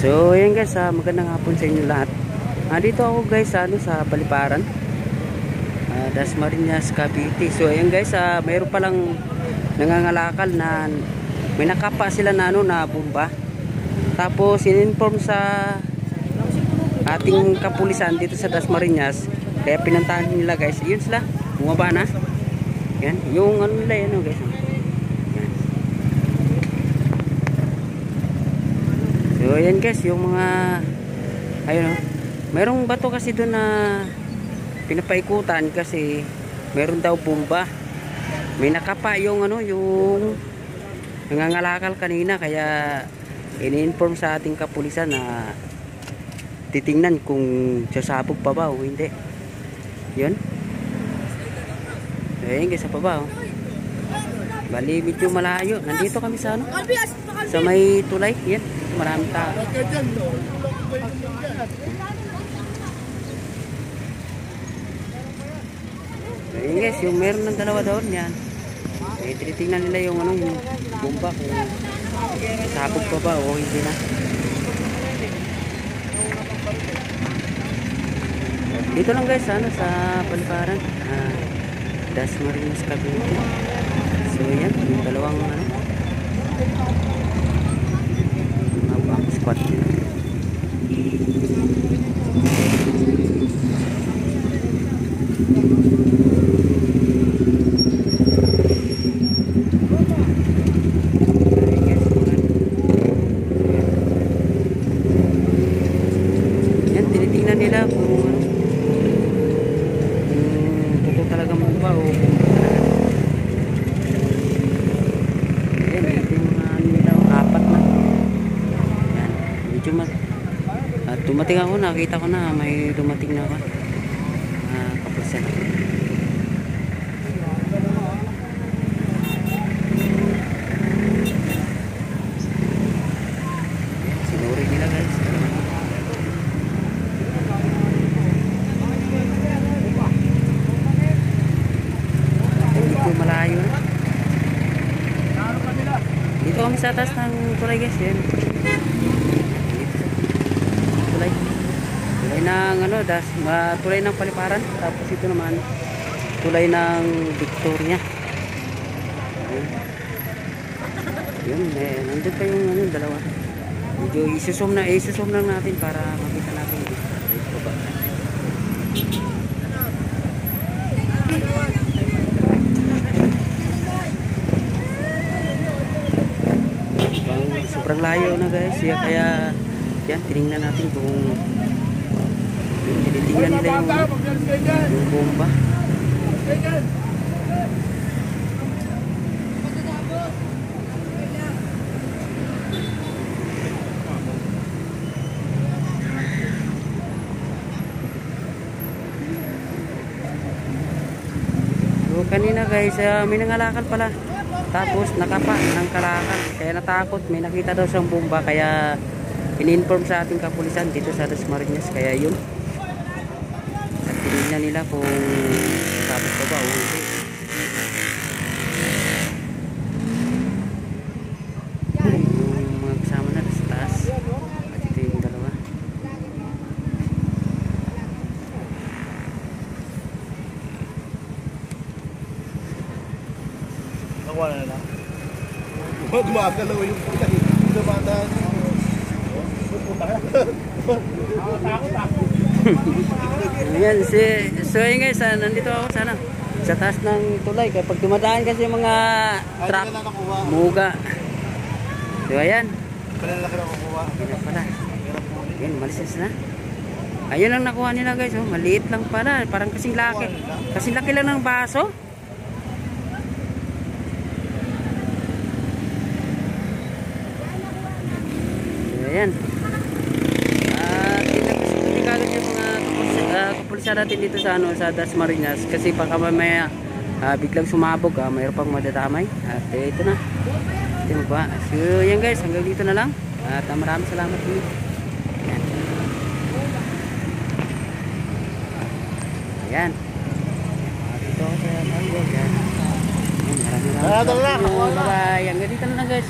So ayan guys, magandang hapon sa inyo lahat. Dito ako guys sa Paliparan, Dasmariñas, Cavite. So ayan guys, mayroon palang nangangalakal na may nakapa sila na na bomba. Tapos in-inform sa ating kapulisan dito sa Dasmariñas. Kaya pinuntahan nila guys. Yun sila, bumaba na. Yan, yung ano nila yan guys. So ayan guys, yung mga ayun merong bato kasi doon na pinapaikutan kasi meron daw bomba. May nakapa yung yung nangangalakal kanina, kaya ini-inform sa ating kapulisan na titingnan kung sasabog pa ba o hindi. Yun. Ayan guys, sa baba bali medyo malayo. Nandito kami sa sa may tulay. Yan, maraming tao. Ayan guys, yung meron ng dalawa doon yan. Tinitingnan nila yung yung bomba kung sabog pa ba o hindi na. Dito lang guys, sa Paliparan, Dasmariñas, Cavite. So yan, yung dalawang mga squad nila. Yan, tinitingnan nila kung totoo talaga bomba o dumating ako, nakita ko na may dumating na ako kapulisan. Sinuri nila guys. Dito malayo na. Dito kami sa atas ng tulay guys. Yan. Tulay ng tulay ng Paliparan, tapos ito naman tulay ng Victoria. Yun, nandun pa yung dalawa. Medyo isusum lang natin para makita natin dito ba. Sobrang layo na guys, kaya yan, tinignan natin kung tinitingnan nila yung bomba. So kanina guys, may nangalakal pala, tapos nakapa ng kalakal, kaya natakot, may nakita daw siyang bomba, kaya in-inform sa ating kapulisan dito sa Dasmariñas. Kaya yun, at tinignan nila kung sabog pa ba o hindi. Yung mga kasama na sa taas, at ito yung dalawa. Nakuha na lang. Gumagalaw yung dumadaan. Ayan, so yun guys, nandito ako sa taas ng tulay. Kapag dumadaan kasi yung mga truck, muga. So ayan, yun pala. Ayan, malisis na. Ayun lang nakuha nila guys, maliit lang pala, parang kasing laki lang ng baso. So ayan, kapulisan natin dito sa Dasmariñas, kasi baka mamaya biglang sumabog, mayroon pang madadamay. At ito na, ito ba. So yan guys, hanggang dito na lang, at maraming salamat po. Ayan, ito sa yan. Maraming salamat. Bye, hanggang dito na lang guys.